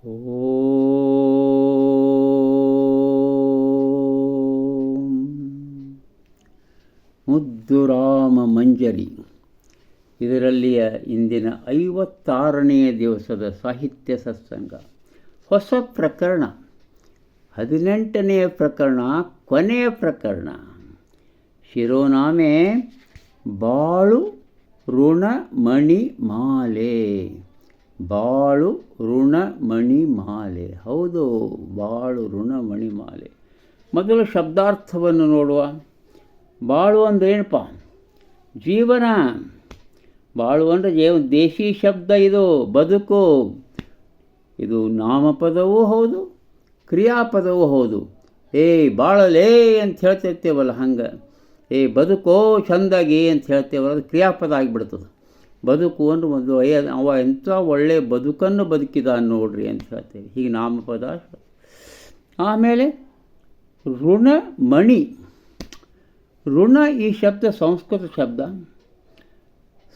ಓಂ ಮುದ್ದುರಾಮ ಮಂಜರಿ ಇದರಲ್ಲಿಯ ಇಂದಿನ 56ನೇ ದಿವಸದ ಸಾಹಿತ್ಯ ಸತ್ಸಂಗ. ಹೊಸ ಪ್ರಕರಣ, 18ನೇ ಪ್ರಕರಣ, ಕೊನೆಯ ಪ್ರಕರಣ. ಶಿರೋನಾಮೆ ಬಾಳು ಋಣಮಣಿ ಮಾಲೆ. ಬಾಳು ಋಣಮಣಿ ಮಾಲೆ. ಹೌದು, ಬಾಳು ಋಣಮಣಿ ಮಾಲೆ. ಮೊದಲು ಶಬ್ದಾರ್ಥವನ್ನು ನೋಡುವ. ಬಾಳು ಅಂದರೆ ಏನಪ್ಪ? ಜೀವನ. ಬಾಳು ಅಂದರೆ ದೇಶಿ ಶಬ್ದ ಇದು. ಬದುಕು. ಇದು ನಾಮಪದವೂ ಹೌದು, ಕ್ರಿಯಾಪದವೂ ಹೌದು. ಬಾಳಲೇ ಅಂತ ಹೇಳ್ತಿರ್ತೇವಲ್ಲ, ಹಂಗೆ ಬದುಕೋ ಚಂದಾಗಿ ಅಂತ ಹೇಳ್ತೇವಲ್ಲ, ಅದು ಕ್ರಿಯಾಪದ ಆಗಿಬಿಡ್ತದೆ. ಬದುಕು ಅಂದ್ರೆ ಒಂದು ಅವ ಎಂಥ ಒಳ್ಳೆಯ ಬದುಕನ್ನು ಬದುಕಿದ ನೋಡ್ರಿ ಅಂತ ಹೇಳ್ತೇವೆ. ಹೀಗೆ ನಾಮಪದ. ಆಮೇಲೆ ಋಣಮಣಿ. ಋಣ ಈ ಶಬ್ದ ಸಂಸ್ಕೃತ ಶಬ್ದ.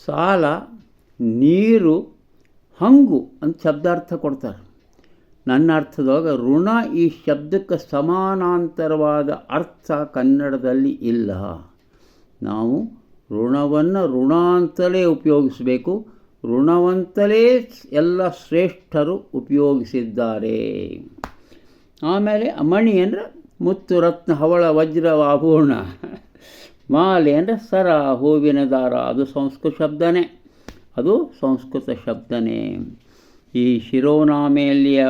ಸಾಲ, ನೀರು, ಹಂಗು ಅಂತ ಶಬ್ದಾರ್ಥ ಕೊಡ್ತಾರೆ. ನನ್ನ ಅರ್ಥದೊಳಗೆ ಋಣ ಈ ಶಬ್ದಕ್ಕೆ ಸಮಾನಾಂತರವಾದ ಅರ್ಥ ಕನ್ನಡದಲ್ಲಿ ಇಲ್ಲ. ನಾವು ಋಣವನ್ನು ಋಣ ಅಂತಲೇ ಉಪಯೋಗಿಸಬೇಕು. ಋಣವಂತಲೇ ಎಲ್ಲ ಶ್ರೇಷ್ಠರು ಉಪಯೋಗಿಸಿದ್ದಾರೆ. ಆಮೇಲೆ ಮಣಿ ಅಂದರೆ ಮುತ್ತು, ರತ್ನ, ಹವಳ, ವಜ್ರ, ಆಭೂರ್ಣ. ಮಾಲೆ ಅಂದರೆ ಸರ, ಹೂವಿನ ದಾರ. ಅದು ಸಂಸ್ಕೃತ ಶಬ್ದನೇ. ಈ ಶಿರೋನಾಮೆಯಲ್ಲಿಯ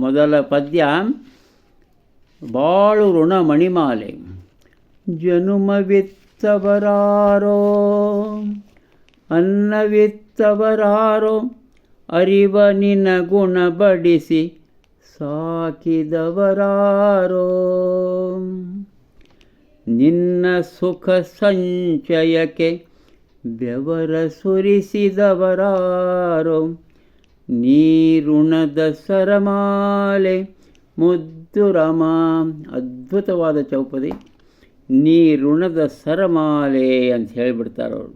ಮೊದಲ ಪದ್ಯ ಬಾಳು ಋಣ ಮಣಿಮಾಲೆ. ಜನುಮವಿತ್ತವರಾರೋ ಅನ್ನವಿತ್ತವರಾರೋ ಅರಿವ ನಿನ ಗುಣ ಬಡಿಸಿ ಸಾಕಿದವರಾರೋ. ನಿನ್ನ ಸುಖ ಸಂಚಯಕ್ಕೆ ಬೆವರ ಸುರಿಸಿದವರಾರೋ. ನೀ ಋಣದ ಸರಮಾಲೆ ಮುದ್ದುರಾಮ. ಅದ್ಭುತವಾದ ಚೌಪದಿ. ನೀ ಋಣದ ಸರಮಾಲೆ ಅಂತ ಹೇಳಿಬಿಡ್ತಾರೆ ಅವರು.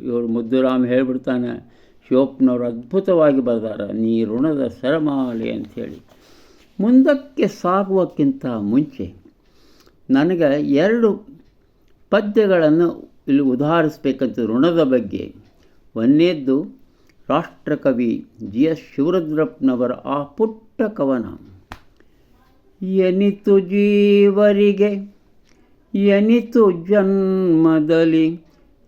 ಇವರು ಮುದ್ದುರಾಮ ಹೇಳಿಬಿಡ್ತಾನೆ. ಶಿವಪ್ಪನವರು ಅದ್ಭುತವಾಗಿ ಬರೆದಾರ, ನೀ ಋಣದ ಸರಮಾಲೆ ಅಂಥೇಳಿ. ಮುಂದಕ್ಕೆ ಸಾಗುವಕ್ಕಿಂತ ಮುಂಚೆ ನನಗೆ 2 ಪದ್ಯಗಳನ್ನು ಇಲ್ಲಿ ಉದಾಹರಿಸಬೇಕಂತ ಋಣದ ಬಗ್ಗೆ. ಒಂದನೇದ್ದು ರಾಷ್ಟ್ರಕವಿ GS ಶಿವರುದ್ರಪ್ಪನವರ ಆ ಪುಟ್ಟ ಕವನ. ಎನಿತು ಜೀವರಿಗೆ ಎನಿತು ಜನ್ಮದಲ್ಲಿ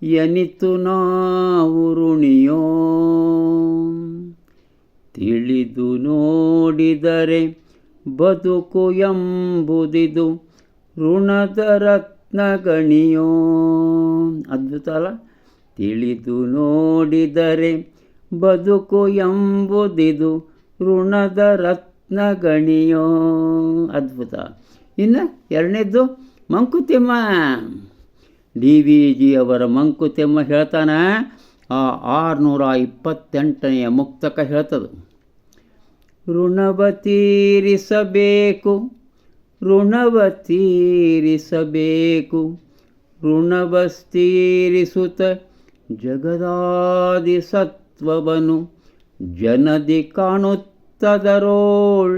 ಎನಿತು ನಾವು ಋಣಿಯೋ. ತಿಳಿದು ನೋಡಿದರೆ ಬದುಕು ಎಂಬುದಿದು ಋಣದ ರತ್ನಗಣಿಯೋ. ಅದ್ಭುತ ಅಲ್ಲ? ತಿಳಿದು ನೋಡಿದರೆ ಬದುಕು ಎಂಬುದಿದು ಋಣದ ರತ್ನಗಣಿಯೋ. ಅದ್ಭುತ. ಇನ್ನು 2ನೇದ್ದು ಮಂಕುತಿಮ್ಮ. DVG ಅವರ ಮಂಕುತಿಮ್ಮ ಹೇಳ್ತಾನೆ. ಆ 628ನೆಯ ಮುಕ್ತಕ ಹೇಳ್ತದೆ. ಋಣವ ತೀರಿಸಬೇಕು, ಋಣವ ತೀರಿಸಬೇಕು, ಋಣವ ತೀರಿಸುತ್ತ ಜಗದಾದಿ ಸತ್ವವನು ಜನದಿ ಕಾಣುತ್ತದರೋಳ್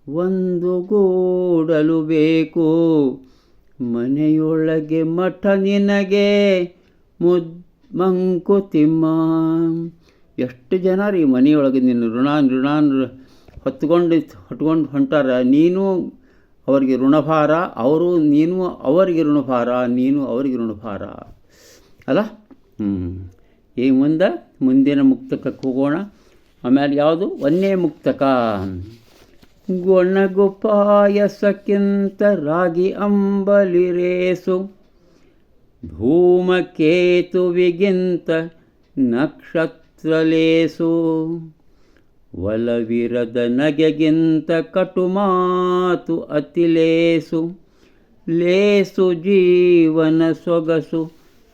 ಒಂದು ಗೂಡಲು ಬೇಕು. ಮನೆಯೊಳಗೆ ಮಠ ನಿನಗೆ ಮಂಕುತಿಮ್ಮ. ಎಷ್ಟು ಜನ ರೀ ಮನೆಯೊಳಗೆ ನಿನ್ನ ಋಣ ಹೊತ್ಕೊಂಡು ಹೊಂಟಾರ. ನೀನು ಅವರಿಗೆ ಋಣಭಾರ, ನೀನು ಅವರಿಗೆ ಋಣಭಾರ, ನೀನು ಅವರಿಗೆ ಋಣಭಾರ ಅಲ್ಲ. ಈ ಮುಂದಿನ ಮುಕ್ತಕಕ್ಕೆ ಹೋಗೋಣ. ಆಮೇಲೆ ಯಾವುದು? 1ನೇ ಮುಕ್ತಕ. ಗೊಣಗು ಪಾಯಸಕ್ಕಿಂತ ರಾಗಿ ಅಂಬಲಿರೇಸು, ಧೂಮಕೇತುವಿಗಿಂತ ನಕ್ಷತ್ರಲೇಸು, ಒಲವಿರದ ನಗೆಗಿಂತ ಕಟುಮಾತು ಅತಿಲೇಸು, ಲೇಸು ಜೀವನ ಸೊಗಸು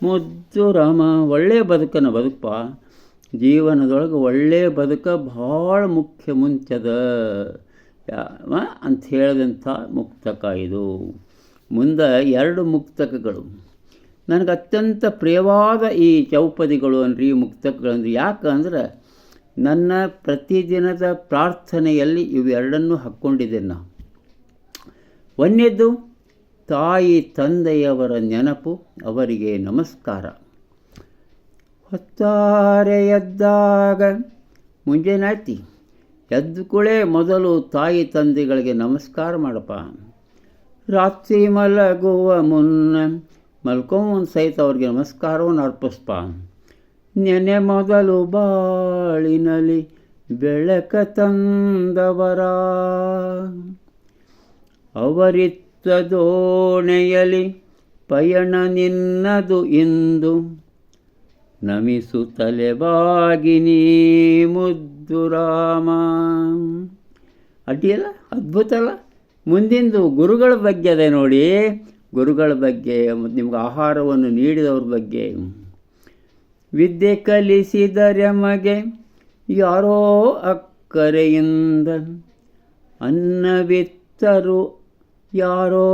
ಮುದ್ದುರಾಮ. ಒಳ್ಳೆಯ ಬದುಕನ್ನು ಬದುಕಪ್ಪ. ಜೀವನದೊಳಗೆ ಒಳ್ಳೆಯ ಬದುಕ ಭಾಳ ಮುಖ್ಯ ಮುಂಚದ ಅಂತ ಹೇಳಿದಂಥ ಮುಕ್ತಕ ಇದು. ಮುಂದೆ 2 ಮುಕ್ತಕಗಳು ನನಗೆ ಅತ್ಯಂತ ಪ್ರಿಯವಾದ ಈ ಚೌಪದಿಗಳು ಅನ್ರಿ, ಮುಕ್ತಕಗಳಂದ್ರೆ. ಯಾಕಂದ್ರೆ ನನ್ನ ಪ್ರತಿದಿನದ ಪ್ರಾರ್ಥನೆಯಲ್ಲಿ ಇವೆರಡನ್ನೂ ಹಾಕ್ಕೊಂಡಿದ್ದೇನೆ ನಾನು. ಒಂದನೇದ್ದು ತಾಯಿ ತಂದೆಯವರ ನೆನಪು, ಅವರಿಗೆ ನಮಸ್ಕಾರ. ಹೊತ್ತಾರೆ ಎದ್ದಾಗ ಮುಂಜಾನೆ ಎದ್ದು ಕೂಡಲೇ ಮೊದಲು ತಾಯಿ ತಂದೆಗಳಿಗೆ ನಮಸ್ಕಾರ ಮಾಡಪ್ಪ. ರಾತ್ರಿ ಮಲಗುವ ಮುನ್ನ ಮಲ್ಕೊಂಬಂದು ಸಹಿತ ಅವ್ರಿಗೆ ನಮಸ್ಕಾರವನ್ನು ಅರ್ಪಿಸ್ಪ. ನೆನೆ ಮೊದಲು ಬಾಳಿನಲ್ಲಿ ಬೆಳಕ ತಂದವರ, ಅವರಿತ್ತ ದೋಣೆಯಲಿ ಪಯಣ ನಿನ್ನದು ಇಂದು, ನಮಿಸು ತಲೆಬಾಗಿನಿ ಮುದ್ದು ರಾಮ. ಅಡ್ಡಿಯಲ್ಲ, ಅದ್ಭುತ ಅಲ್ಲ. ಮುಂದಿಂದು ಗುರುಗಳ ಬಗ್ಗೆ ಅದೇ ನೋಡಿ, ಗುರುಗಳ ಬಗ್ಗೆ, ನಿಮ್ಗೆ ಆಹಾರವನ್ನು ನೀಡಿದವ್ರ ಬಗ್ಗೆ. ವಿದ್ಯೆ ಕಲಿಸಿದರೆಮಗೆ ಯಾರೋ ಅಕ್ಕರೆಯಿಂದ, ಅನ್ನವಿತ್ತರು ಯಾರೋ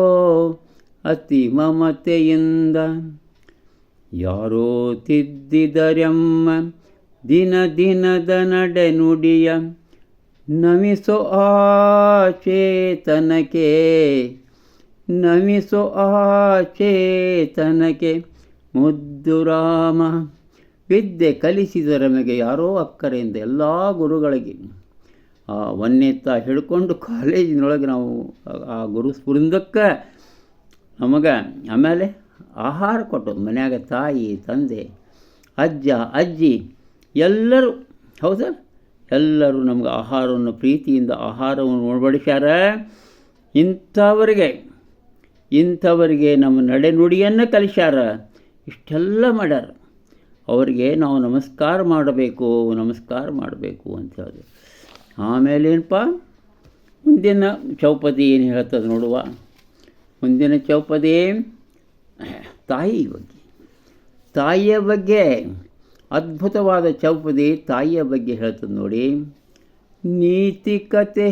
ಅತಿ ಮಮತೆಯಿಂದ, ಯಾರೋ ತಿದ್ದಿದರೆಮ್ಮ ದಿನ ದಿನದ ನಡೆ ನುಡಿಯ, ನಮಿಸೋ ಆ ಚೇತನಕ್ಕೆ, ನಮಿಸೋ ಆ ಚೇತನಕ್ಕೆ ಮುದ್ದು ರಾಮ. ವಿದ್ಯೆ ಕಲಿಸಿದರಮಗೆ ಯಾರೋ ಅಕ್ಕರೆಯಿಂದ, ಎಲ್ಲ ಗುರುಗಳಿಗೆ ವನ್ಯತ ಹಿಡ್ಕೊಂಡು ಕಾಲೇಜಿನೊಳಗೆ ನಾವು ಆ ಗುರು ಸ್ಪೃಂದಕ್ಕೆ ನಮಗೆ ಆಮೇಲೆ ಆಹಾರ ಕೊಟ್ಟು, ಮನ್ಯಾಗ ತಾಯಿ ತಂದೆ ಅಜ್ಜ ಅಜ್ಜಿ ಎಲ್ಲರೂ, ಹೌದಾ, ಎಲ್ಲರೂ ನಮ್ಗೆ ಆಹಾರವನ್ನು ಪ್ರೀತಿಯಿಂದ ಆಹಾರವನ್ನು ಉಣಬಡಿಸ್ಯಾರ. ಇಂಥವರಿಗೆ ನಮ್ಮ ನಡೆನುಡಿಯನ್ನು ಕಲಿಸ್ಯಾರ, ಇಷ್ಟೆಲ್ಲ ಮಾಡ್ಯಾರ. ಅವರಿಗೆ ನಾವು ನಮಸ್ಕಾರ ಮಾಡಬೇಕು ಅಂತ ಹೇಳಿದೆ. ಆಮೇಲೆ ಏನಪ್ಪ, ಮುಂದಿನ ಚೌಪದಿ ಏನು ಹೇಳ್ತದೆ ನೋಡುವ. ಮುಂದಿನ ಚೌಪದಿ ತಾಯಿಯ ಬಗ್ಗೆ ಅದ್ಭುತವಾದ ಚೌಪದಿ ತಾಯಿಯ ಬಗ್ಗೆ ಹೇಳ್ತದೆ ನೋಡಿ. ನೀತಿಕತೆ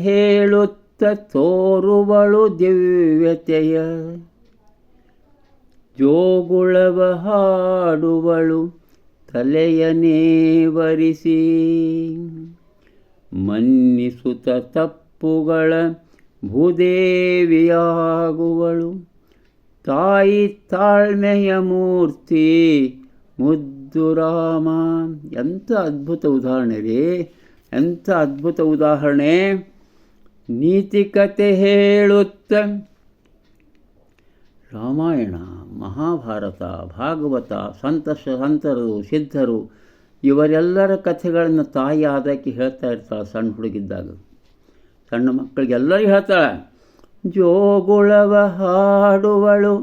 ಹೇಳುತ್ತ ತೋರುವಳು ದಿವ್ಯತೆಯ, ಜೋಗುಳವ ಹಾಡುವಳು ತಲೆಯನೇವರಿಸಿ, ಮನ್ನಿಸುತ್ತ ತಪ್ಪುಗಳ ಭೂದೇವಿಯಾಗುವಳು ತಾಯಿ ತಾಳ್ಮೆಯ ಮೂರ್ತಿ ಮುದ್ದು ರಾಮ. ಎಂಥ ಅದ್ಭುತ ಉದಾಹರಣೆ ರೀ, ಎಂಥ ಅದ್ಭುತ ಉದಾಹರಣೆ. ನೀತಿಕತೆ ಹೇಳುತ್ತ ರಾಮಾಯಣ, ಮಹಾಭಾರತ, ಭಾಗವತ, ಸಂತರು, ಸಿದ್ಧರು ಇವರೆಲ್ಲರ ಕಥೆಗಳನ್ನು ತಾಯಿ ಆದಕ್ಕೆ ಹೇಳ್ತಾ ಇರ್ತಾಳೆ. ಸಣ್ಣ ಹುಡುಗಿದ್ದಾಗ ಸಣ್ಣ ಮಕ್ಕಳಿಗೆಲ್ಲರಿಗೂ ಹೇಳ್ತಾಳೆ. ಜೋಗುಳವ ಹಾಡುವಳು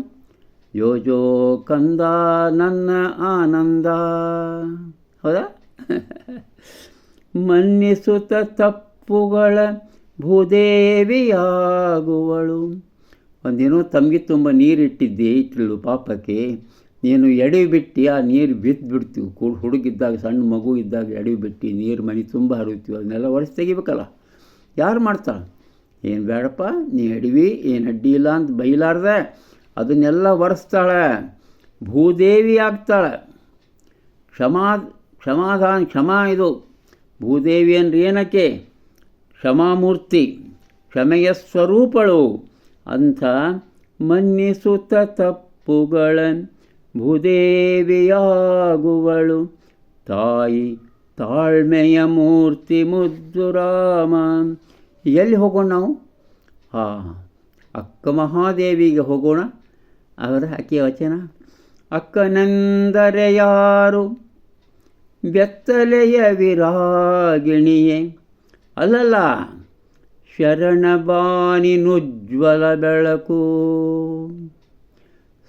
ಜೋ ಕಂದ ನನ್ನ ಆನಂದ, ಹೌದಾ. ಮನ್ನಿಸುತ್ತ ತಪ್ಪುಗಳ ಭೂದೇವಿಯಾಗುವಳು. ಒಂದೇನೋ ತಮಗೆ ತುಂಬ ನೀರಿಟ್ಟಿದ್ದೆ ಇಟ್ಟಳು ಪಾಪಕ್ಕೆ, ನೀನು ಎಡವಿ ಬಿಟ್ಟು ಆ ನೀರು ಬಿದ್ದುಬಿಡ್ತೀವಿ. ಹುಡುಗಿದ್ದಾಗ ಸಣ್ಣ ಮಗು ಇದ್ದಾಗ ಎಡವಿ ಬಿಟ್ಟು ನೀರು ಮನೆ ತುಂಬ ಹರಿತೀವಿ, ಅದನ್ನೆಲ್ಲ ಒರೆಸಿ ತೆಗಿಬೇಕಲ್ಲ. ಯಾರು ಮಾಡ್ತಾಳೆ? ಏನು ಬೇಡಪ್ಪ ನೀ ಎಡವಿ, ಏನು ಅಡ್ಡಿ ಇಲ್ಲ ಅಂತ ಬೈಲಾರ್ದೆ ಅದನ್ನೆಲ್ಲ ಒರೆಸ್ತಾಳೆ, ಭೂದೇವಿ ಆಗ್ತಾಳೆ. ಕ್ಷಮಾ ಇದು ಭೂದೇವಿ ಅಂದರೆ ಏನಕ್ಕೆ? ಕ್ಷಮಾಮೂರ್ತಿ, ಕ್ಷಮೆಯ ಸ್ವರೂಪಳು ಅಂಥ ಮನ್ನಿಸುತ್ತ ತಪ್ಪುಗಳ ಭೂದೇವಿಯಾಗುವಳು ತಾಯಿ ತಾಳ್ಮೆಯ ಮೂರ್ತಿ ಮುದ್ದು ರಾಮ. ಎಲ್ಲಿ ಹೋಗೋಣ ನಾವು? ಅಕ್ಕ ಮಹಾದೇವಿಗೆ ಹೋಗೋಣ. ಅವರ ಆಕೆಯ ವಚನ, ಅಕ್ಕನೆಂದರೆ ಯಾರು ಬೆತ್ತಲೆಯ ವಿರಾಗಿಣಿಯೇ, ಅಲ್ಲಲ್ಲ ಶರಣಬಾನಿನುಜ್ವಲ ಬೆಳಕು,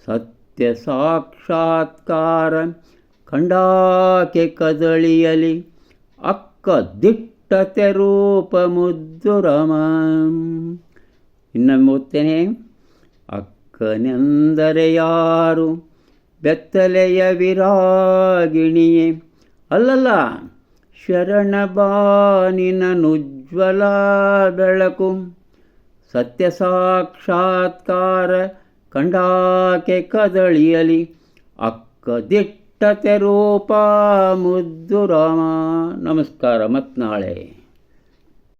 ಸತ್ಯ ಸಾಕ್ಷಾತ್ಕಾರ ಕಂಡಾಕೆ ಕದಳಿಯಲಿ ಅಕ್ಕ ದಿಟ್ಟತೆ ರೂಪ ಮುದ್ದು ರಾಮ. ಇನ್ನೊಮ್ಮೆ ಓದ್ತೇನೆ. ಅಕ್ಕನೆಂದರೆ ಯಾರು ಬೆತ್ತಲೆಯ ವಿರಾಗಿಣಿಯೇ, ಅಲ್ಲಲ್ಲ ಶರಣಬಾನಿನ ನುಜ್ವಲ ಬೆಳಕು, ಸತ್ಯ ಸಾಕ್ಷಾತ್ಕಾರ ಕಂಡಾಕೆ ಕದಳಿಯಲಿ ಅಕ್ಕ ದಿಟ್ಟ ಮುಟ್ಟತೆ ರೂಪ ಮುದ್ದು ರಾಮ. ನಮಸ್ಕಾರ, ಮತ್ತು ನಾಳೆ.